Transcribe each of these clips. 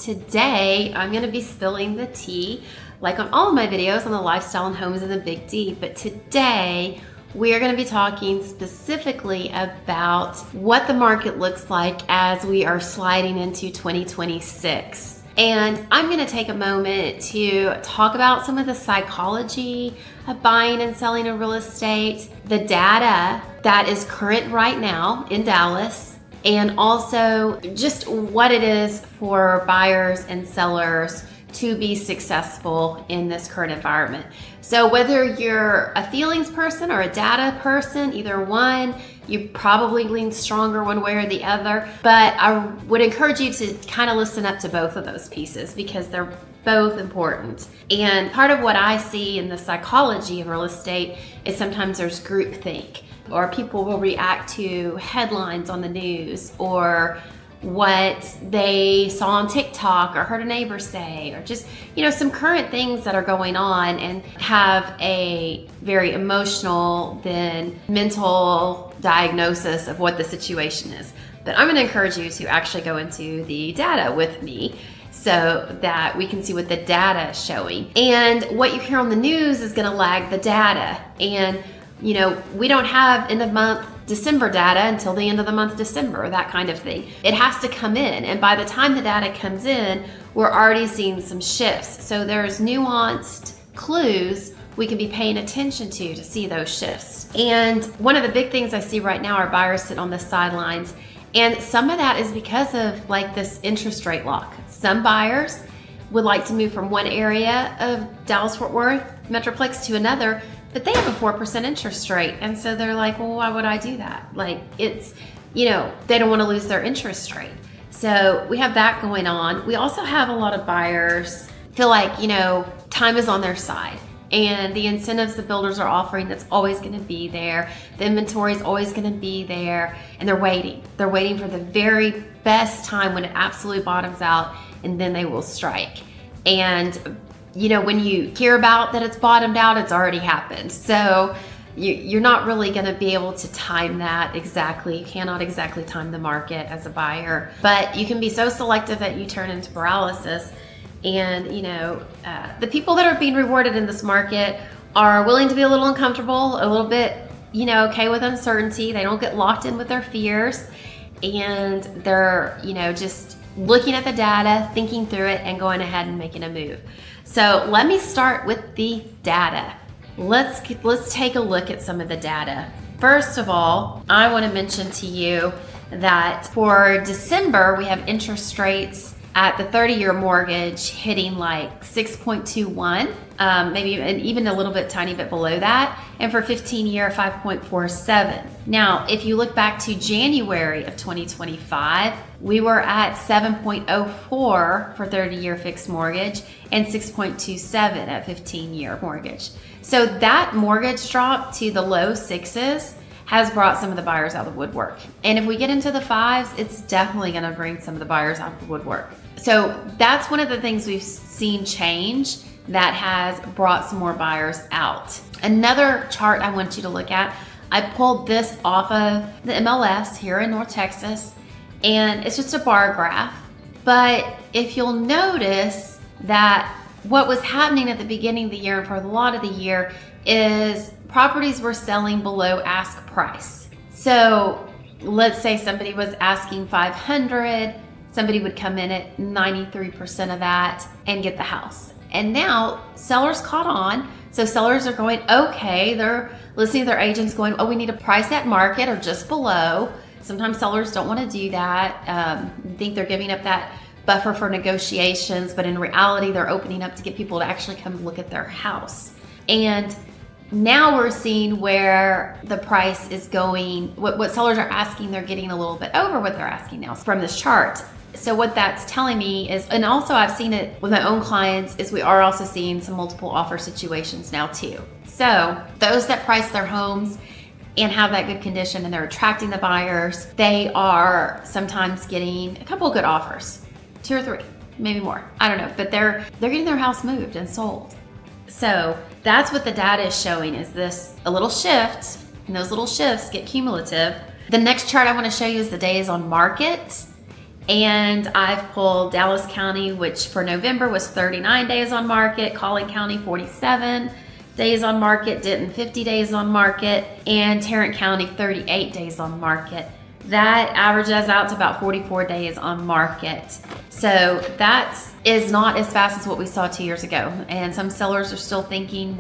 Today, I'm gonna be spilling the tea, like on all of my videos on the lifestyle and homes and the big D, but today, we are gonna be talking specifically about what the market looks like as we are sliding into 2026. And I'm gonna take a moment to talk about some of the psychology of buying and selling a real estate, the data that is current right now in Dallas, and also just what it is for buyers and sellers to be successful in this current environment. So whether you're a feelings person or a data person, either one, you probably lean stronger one way or the other, but I would encourage you to kind of listen up to both of those pieces because they're both important. And part of what I see in the psychology of real estate is sometimes there's groupthink, or people will react to headlines on the news or what they saw on TikTok or heard a neighbor say, or just, some current things that are going on and have a very emotional then mental diagnosis of what the situation is. But I'm going to encourage you to actually go into the data with me so that we can see what the data is showing. And what you hear on the news is going to lag the data. And we don't have end of month December data until the end of the month December, that kind of thing. It has to come in, and by the time the data comes in, we're already seeing some shifts. So there's nuanced clues we can be paying attention to see those shifts. And one of the big things I see right now are buyers sitting on the sidelines, and some of that is because of this interest rate lock. Some buyers would like to move from one area of Dallas-Fort Worth Metroplex to another, but they have a 4% interest rate. And so they're like, well, why would I do that? It's, they don't want to lose their interest rate. So we have that going on. We also have a lot of buyers feel like, time is on their side. And the incentives the builders are offering, that's always going to be there. The inventory is always going to be there. And they're waiting. They're waiting for the very best time when it absolutely bottoms out, and then they will strike. And when you hear about that it's bottomed out, it's already happened. So you're not really going to be able to time that exactly. You cannot exactly time the market as a buyer, but you can be so selective that you turn into paralysis. And, the people that are being rewarded in this market are willing to be a little uncomfortable, a little bit, okay with uncertainty. They don't get locked in with their fears, and they're, just looking at the data, thinking through it, and going ahead and making a move. So let me start with the data. Let's take a look at some of the data. First of all, I want to mention to you that for December, we have interest rates at the 30-year mortgage hitting 6.21, maybe even a little bit, tiny bit below that. And for 15-year, 5.47. Now, if you look back to January of 2025, we were at 7.04 for 30-year fixed mortgage and 6.27 at 15-year mortgage. So that mortgage drop to the low sixes has brought some of the buyers out of the woodwork. And if we get into the fives, it's definitely gonna bring some of the buyers out of the woodwork. So that's one of the things we've seen change that has brought some more buyers out. Another chart I want you to look at, I pulled this off of the MLS here in North Texas, and it's just a bar graph. But if you'll notice that what was happening at the beginning of the year and for a lot of the year is properties were selling below ask price. So let's say somebody was asking $500, somebody would come in at 93% of that and get the house. And now sellers caught on. So sellers are going, okay, they're listening to their agents going, oh, we need a price at market or just below. Sometimes sellers don't want to do that. Think they're giving up that buffer for negotiations, but in reality, they're opening up to get people to actually come look at their house. And now we're seeing where the price is going, what sellers are asking, they're getting a little bit over what they're asking now from this chart. So what that's telling me is, and also I've seen it with my own clients, is we are also seeing some multiple offer situations now too. So those that price their homes and have that good condition and they're attracting the buyers, they are sometimes getting a couple of good offers, 2 or 3, maybe more. I don't know, but they're getting their house moved and sold. So that's what the data is showing, is this a little shift, and those little shifts get cumulative. The next chart I want to show you is the days on market. And I've pulled Dallas County, which for November was 39 days on market, Collin County 47 days on market, Denton 50 days on market, and Tarrant County 38 days on market. That averages out to about 44 days on market. So that is not as fast as what we saw 2 years ago. And some sellers are still thinking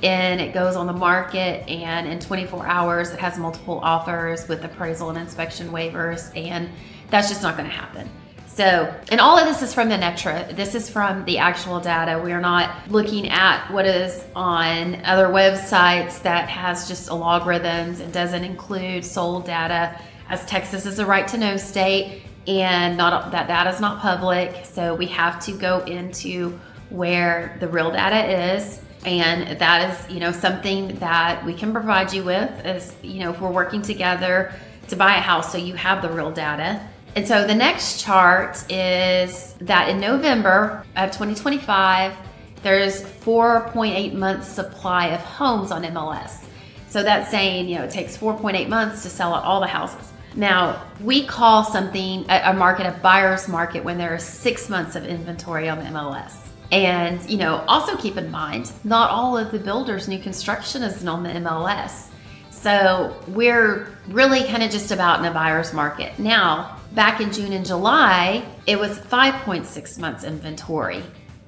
it goes on the market and in 24 hours it has multiple offers with appraisal and inspection waivers, and that's just not going to happen. So, and all of this is from the NETRA. This is from the actual data. We are not looking at what is on other websites that has just a logarithms and doesn't include sold data, as Texas is a right to know state and that data is not public. So we have to go into where the real data is. And that is, something that we can provide you with as, if we're working together to buy a house, so you have the real data. And so the next chart is that in November of 2025, there's 4.8 months supply of homes on MLS. So that's saying, it takes 4.8 months to sell out all the houses. Now, we call something a market a buyer's market when there are 6 months of inventory on the MLS. And, also keep in mind, not all of the builders' new construction is on the MLS. So we're really kind of just about in a buyer's market. Now, back in June and July, it was 5.6 months inventory.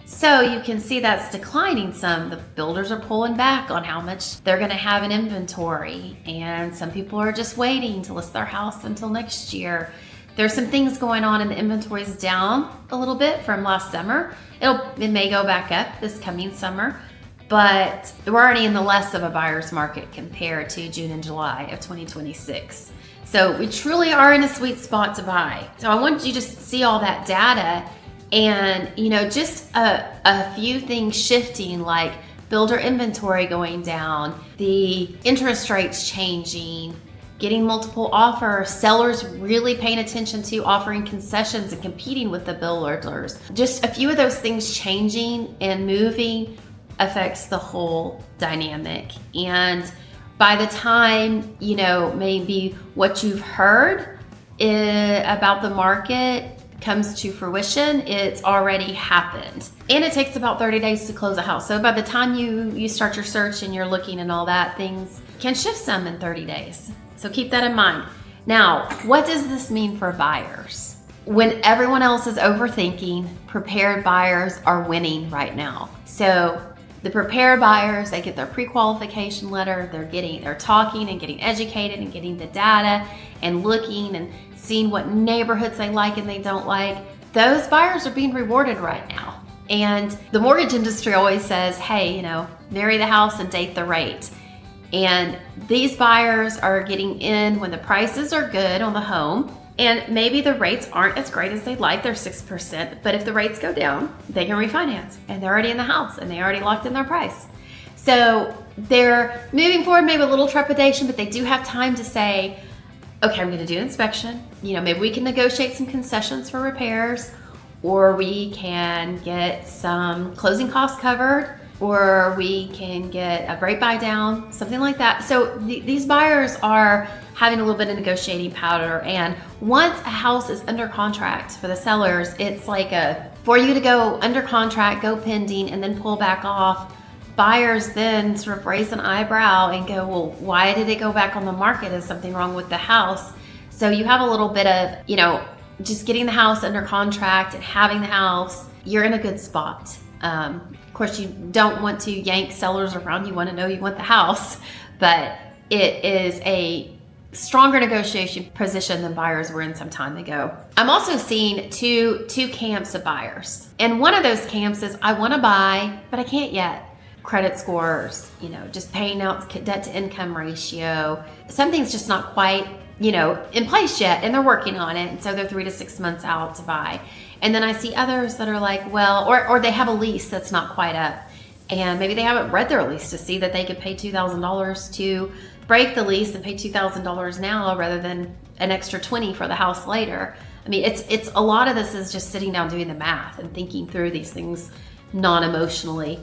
So you can see that's declining some. The builders are pulling back on how much they're going to have in inventory. And some people are just waiting to list their house until next year. There's some things going on, and the inventory's down a little bit from last summer. It may go back up this coming summer, but we're already in the less of a buyer's market compared to June and July of 2026. So we truly are in a sweet spot to buy. So I want you to see all that data and, just a few things shifting, like builder inventory going down, the interest rates changing, getting multiple offers, sellers really paying attention to offering concessions and competing with the builders. Just a few of those things changing and moving affects the whole dynamic. And by the time, maybe what you've heard about the market comes to fruition, it's already happened. And it takes about 30 days to close a house. So by the time you start your search and you're looking and all that, things can shift some in 30 days. So keep that in mind. Now, what does this mean for buyers? When everyone else is overthinking, prepared buyers are winning right now. So the prepared buyers, they get their pre-qualification letter, they're talking and getting educated and getting the data and looking and seeing what neighborhoods they like and they don't like. Those buyers are being rewarded right now. And the mortgage industry always says, hey, marry the house and date the rate. And these buyers are getting in when the prices are good on the home, and maybe the rates aren't as great as they'd like, they're 6%, but if the rates go down, they can refinance, and they're already in the house, and they already locked in their price. So they're moving forward, maybe a little trepidation, but they do have time to say, okay, I'm gonna do an inspection. Maybe we can negotiate some concessions for repairs, or we can get some closing costs covered, or we can get a rate buy down, something like that. So these buyers are having a little bit of negotiating powder. And once a house is under contract for the sellers, it's like for you to go under contract, go pending, and then pull back off. Buyers then sort of raise an eyebrow and go, well, why did it go back on the market? Is something wrong with the house? So you have a little bit of, just getting the house under contract and having the house, you're in a good spot. Of course, you don't want to yank sellers around. You want to know you want the house, but it is a stronger negotiation position than buyers were in some time ago. I'm also seeing two camps of buyers. And one of those camps is, I want to buy, but I can't yet. Credit scores, just paying out debt to income ratio. Something's just not quite, in place yet, and they're working on it. And so they're 3 to 6 months out to buy. And then I see others that are like, well, or they have a lease that's not quite up. And maybe they haven't read their lease to see that they could pay $2,000 to break the lease and pay $2,000 now rather than an extra $20 for the house later. I mean, it's a lot of this is just sitting down doing the math and thinking through these things non-emotionally.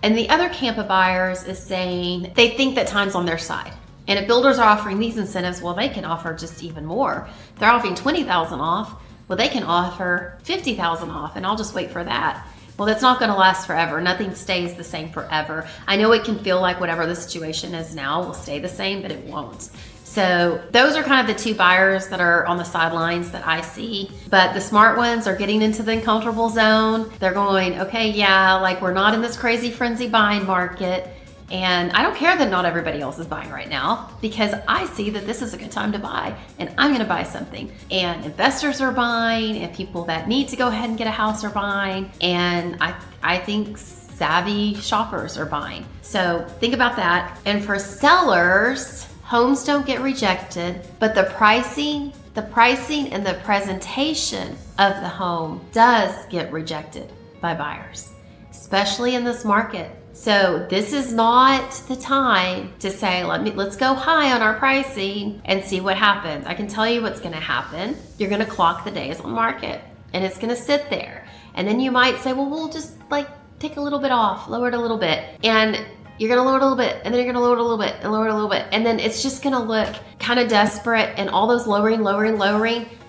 And the other camp of buyers is saying they think that time's on their side. And if builders are offering these incentives, well, they can offer just even more. They're offering $20,000 off. well, they can offer $50,000 off and I'll just wait for that. Well, that's not going to last forever. Nothing stays the same forever. I know it can feel like whatever the situation is now will stay the same, but it won't. So those are kind of the two buyers that are on the sidelines that I see. But the smart ones are getting into the uncomfortable zone. They're going, okay, yeah, like we're not in this crazy frenzy buying market. And I don't care that not everybody else is buying right now, because I see that this is a good time to buy and I'm going to buy something. And investors are buying, and people that need to go ahead and get a house are buying. And I think savvy shoppers are buying. So think about that. And for sellers, homes don't get rejected, but the pricing and the presentation of the home does get rejected by buyers, especially in this market. So this is not the time to say, let's go high on our pricing and see what happens. I can tell you what's going to happen. You're going to clock the days on market and it's going to sit there. And then you might say, well, we'll just like take a little bit off, lower it a little bit. And you're going to lower it a little bit, and then you're going to lower it a little bit and lower it a little bit. And then it's just going to look kind of desperate, and all those lowering,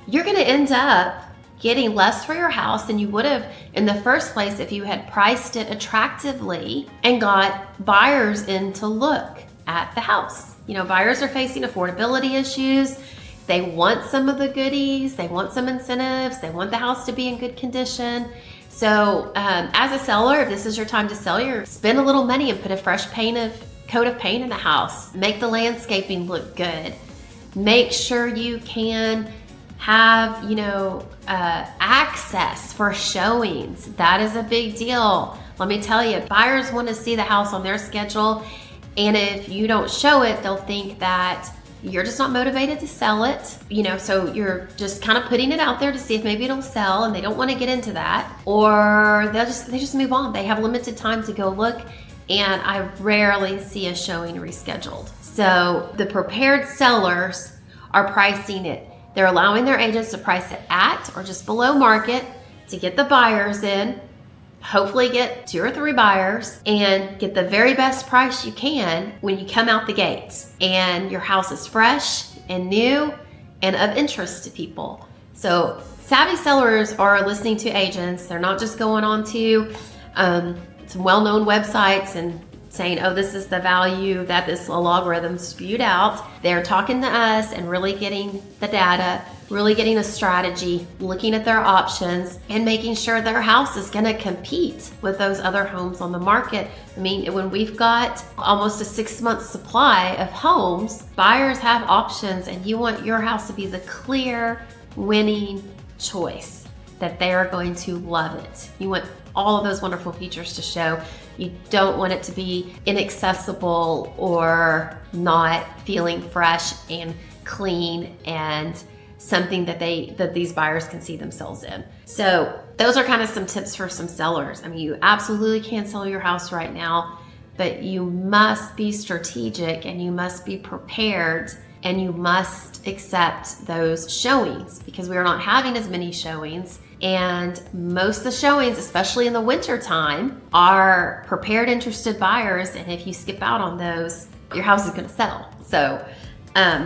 you're going to end up getting less for your house than you would have in the first place if you had priced it attractively and got buyers in to look at the house. You know, buyers are facing affordability issues. They want some of the goodies. They want some incentives. They want the house to be in good condition. So as a seller, if this is your time to sell, you spend a little money and put a fresh coat of paint in the house. Make the landscaping look good. Make sure you can have, access for showings. That is a big deal. Let me tell you, buyers want to see the house on their schedule. And if you don't show it, they'll think that you're just not motivated to sell it. So you're just kind of putting it out there to see if maybe it'll sell, and they don't want to get into that. Or they just move on. They have limited time to go look, and I rarely see a showing rescheduled. So the prepared sellers are pricing it. They're allowing their agents to price it at or just below market to get the buyers in, hopefully get 2 or 3 buyers, and get the very best price you can when you come out the gates and your house is fresh and new and of interest to people. So savvy sellers are listening to agents. They're not just going on to some well-known websites and saying, oh, this is the value that this algorithm spewed out. They're talking to us and really getting the data, really getting a strategy, looking at their options, and making sure their house is going to compete with those other homes on the market. I mean, when we've got almost a 6-month supply of homes, buyers have options, and you want your house to be the clear winning choice, that they are going to love it. You want all of those wonderful features to show. You don't want it to be inaccessible or not feeling fresh and clean and something that these buyers can see themselves in. So those are kind of some tips for some sellers. I mean, you absolutely can sell your house right now, but you must be strategic and you must be prepared, and you must accept those showings, because we are not having as many showings. And most of the showings, especially in the winter time, are prepared, interested buyers. And if you skip out on those, your house is going to sell. So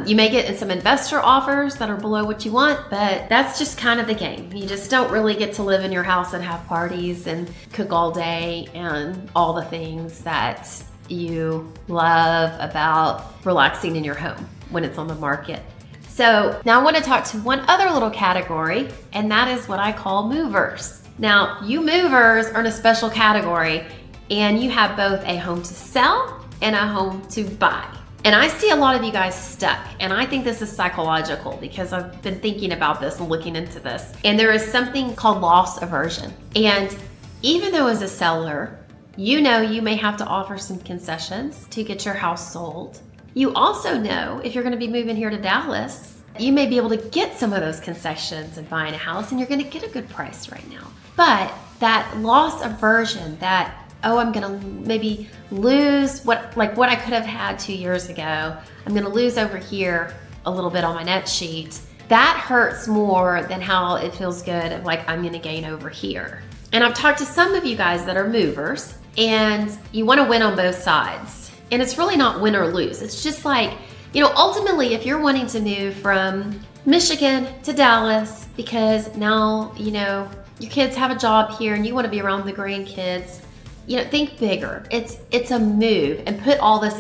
you may get in some investor offers that are below what you want, but that's just kind of the game. You just don't really get to live in your house and have parties and cook all day and all the things that you love about relaxing in your home when it's on the market. So now I want to talk to one other little category, and that is what I call movers. Now, you movers are in a special category, and you have both a home to sell and a home to buy. And I see a lot of you guys stuck, and I think this is psychological, because I've been thinking about this and looking into this. And there is something called loss aversion. And even though as a seller, you may have to offer some concessions to get your house sold, you also know if you're going to be moving here to Dallas, you may be able to get some of those concessions and buying a house, and you're going to get a good price right now. But that loss aversion, that, oh, I'm going to maybe lose what I could have had 2 years ago, I'm going to lose over here a little bit on my net sheet, that hurts more than how it feels good of like, I'm going to gain over here. And I've talked to some of you guys that are movers, and you want to win on both sides. And it's really not win or lose. It's just like, ultimately, if you're wanting to move from Michigan to Dallas because now, you know, your kids have a job here and you want to be around the grandkids. You know, think bigger. It's a move, and put all this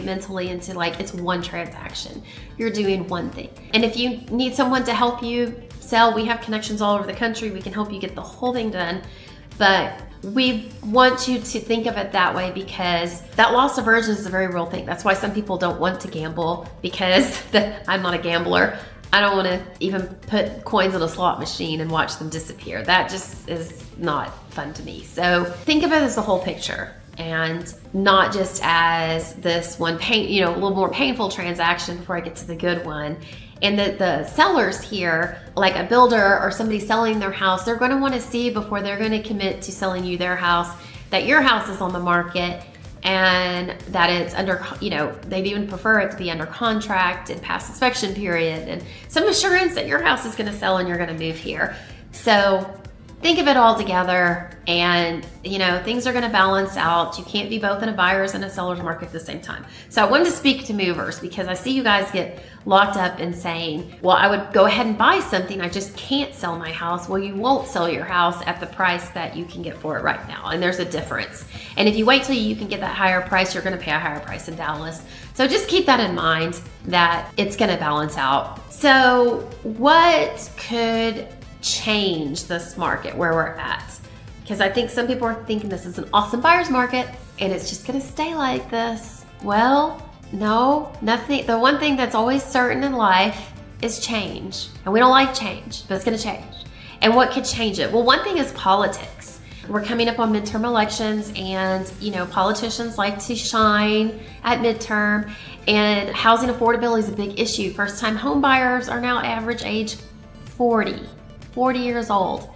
mentally into like it's one transaction. You're doing one thing. And if you need someone to help you sell, we have connections all over the country. We can help you get the whole thing done. But we want you to think of it that way because that loss aversion is a very real thing. That's why some people don't want to gamble because I'm not a gambler. I don't want to even put coins in a slot machine and watch them disappear. That just is not fun to me. So think of it as the whole picture and not just as this one a little more painful transaction before I get to the good one. And the sellers here, like a builder or somebody selling their house, they're going to want to see before they're going to commit to selling you their house that your house is on the market and that it's under, you know, they'd even prefer it to be under contract and past inspection period and some assurance that your house is going to sell and you're going to move here. So think of it all together and, you know, things are going to balance out. You can't be both in a buyer's and a seller's market at the same time. So I wanted to speak to movers because I see you guys get locked up in saying, well, I would go ahead and buy something. I just can't sell my house. Well, you won't sell your house at the price that you can get for it right now. And there's a difference. And if you wait till you can get that higher price, you're going to pay a higher price in Dallas. So just keep that in mind that it's going to balance out. So what could change this market where we're at? Because I think some people are thinking this is an awesome buyer's market and it's just going to stay like this. Well, no, nothing. The one thing that's always certain in life is change. And we don't like change, but it's going to change. And what could change it? Well, one thing is politics. We're coming up on midterm elections and, you know, politicians like to shine at midterm and housing affordability is a big issue. First-time home buyers are now average age 40 years old.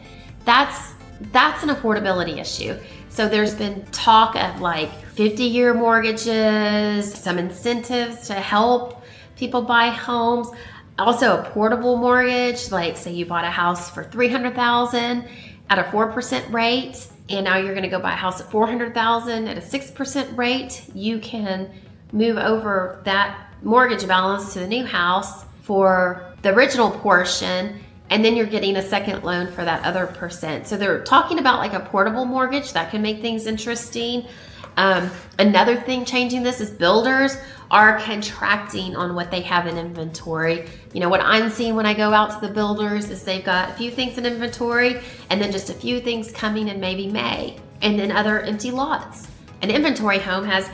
That's an affordability issue. So there's been talk of like 50-year mortgages, some incentives to help people buy homes. Also a portable mortgage, like say you bought a house for $300,000 at a 4% rate, and now you're gonna go buy a house at $400,000 at a 6% rate. You can move over that mortgage balance to the new house for the original portion, and then you're getting a second loan for that other percent. So they're talking about like a portable mortgage that can make things interesting. Another thing changing this is builders are contracting on what they have in inventory. You know, what I'm seeing when I go out to the builders is they've got a few things in inventory and then just a few things coming in maybe May, and then other empty lots. An inventory home has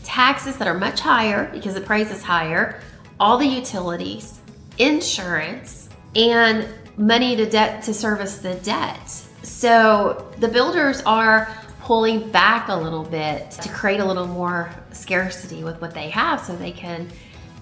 taxes that are much higher because the price is higher, all the utilities, insurance, and money to service the debt. So the builders are pulling back a little bit to create a little more scarcity with what they have so they can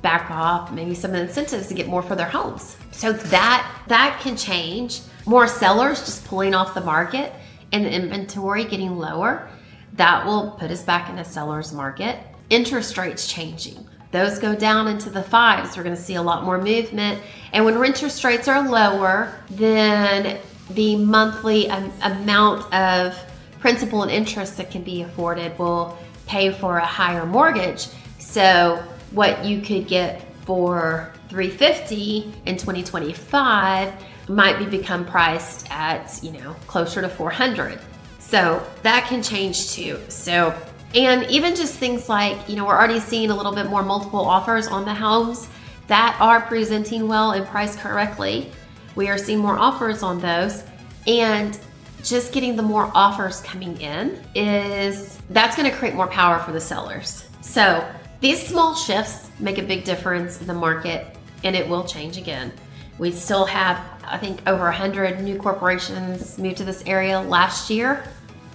back off maybe some of the incentives to get more for their homes. So that can change. More sellers just pulling off the market and the inventory getting lower. That will put us back in a seller's market. Interest rates changing. Those go down into the 5s. We're going to see a lot more movement. And when interest rates are lower, then the monthly amount of principal and interest that can be afforded will pay for a higher mortgage. So what you could get for $350 in 2025 might become priced at, you know, closer to $400. So that can change too. So, and even just things like, you know, we're already seeing a little bit more multiple offers on the homes that are presenting well and priced correctly. We are seeing more offers on those, and just getting the more offers coming in that's going to create more power for the sellers. So these small shifts make a big difference in the market, and it will change again. We still have, I think, over 100 new corporations moved to this area last year,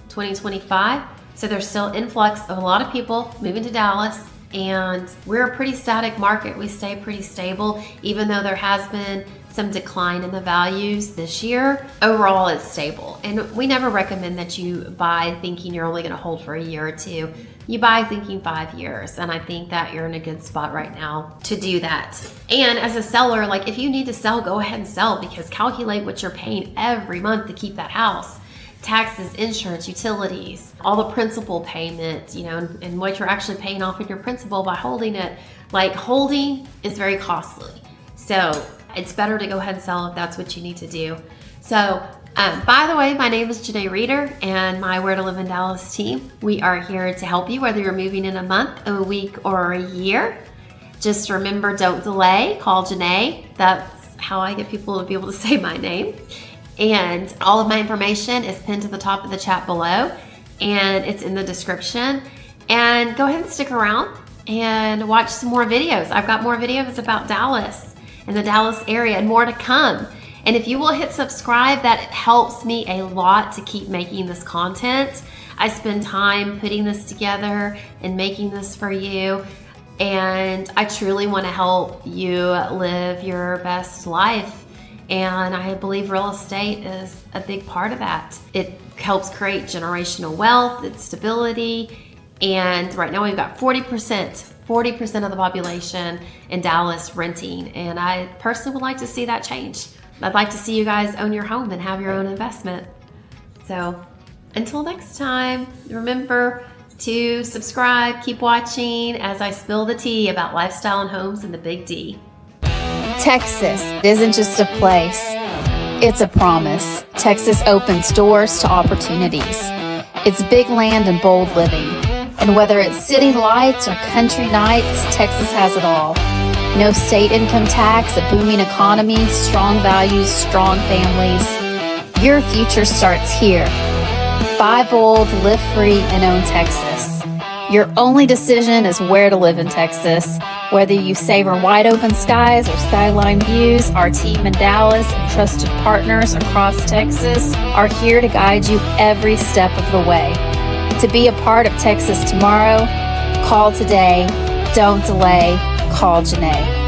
2025. So there's still influx of a lot of people moving to Dallas, and we're a pretty static market. We stay pretty stable, even though there has been some decline in the values this year. Overall, it's stable. And we never recommend that you buy thinking you're only gonna hold for a year or two. You buy thinking 5 years, and I think that you're in a good spot right now to do that. And as a seller, like if you need to sell, go ahead and sell, because calculate what you're paying every month to keep that house. Taxes, insurance, utilities, all the principal payments, you know, and what you're actually paying off in your principal by holding it. Like holding is very costly. So it's better to go ahead and sell if that's what you need to do. So, by the way, my name is Janée Reeder, and my Where to Live in Dallas team. We are here to help you whether you're moving in a month, a week, or a year. Just remember, don't delay. Call Janée. That's how I get people to be able to say my name. And all of my information is pinned to the top of the chat below, and it's in the description. And go ahead and stick around and watch some more videos. I've got more videos about Dallas and the Dallas area and more to come. And if you will hit subscribe, that helps me a lot to keep making this content. I spend time putting this together and making this for you. And I truly want to help you live your best life. And I believe real estate is a big part of that. It helps create generational wealth, it's stability. And right now we've got 40% of the population in Dallas renting. And I personally would like to see that change. I'd like to see you guys own your home and have your own investment. So until next time, remember to subscribe, keep watching as I spill the tea about lifestyle and homes in the Big D. Texas isn't just a place, it's a promise. Texas opens doors to opportunities. It's big land and bold living. And whether it's city lights or country nights, Texas has it all. No state income tax, a booming economy, strong values, strong families. Your future starts here. Buy bold, live free, and own Texas. Your only decision is where to live in Texas. Whether you savor wide open skies or skyline views, our team in Dallas and trusted partners across Texas are here to guide you every step of the way. To be a part of Texas tomorrow, call today. Don't delay. Call Janée.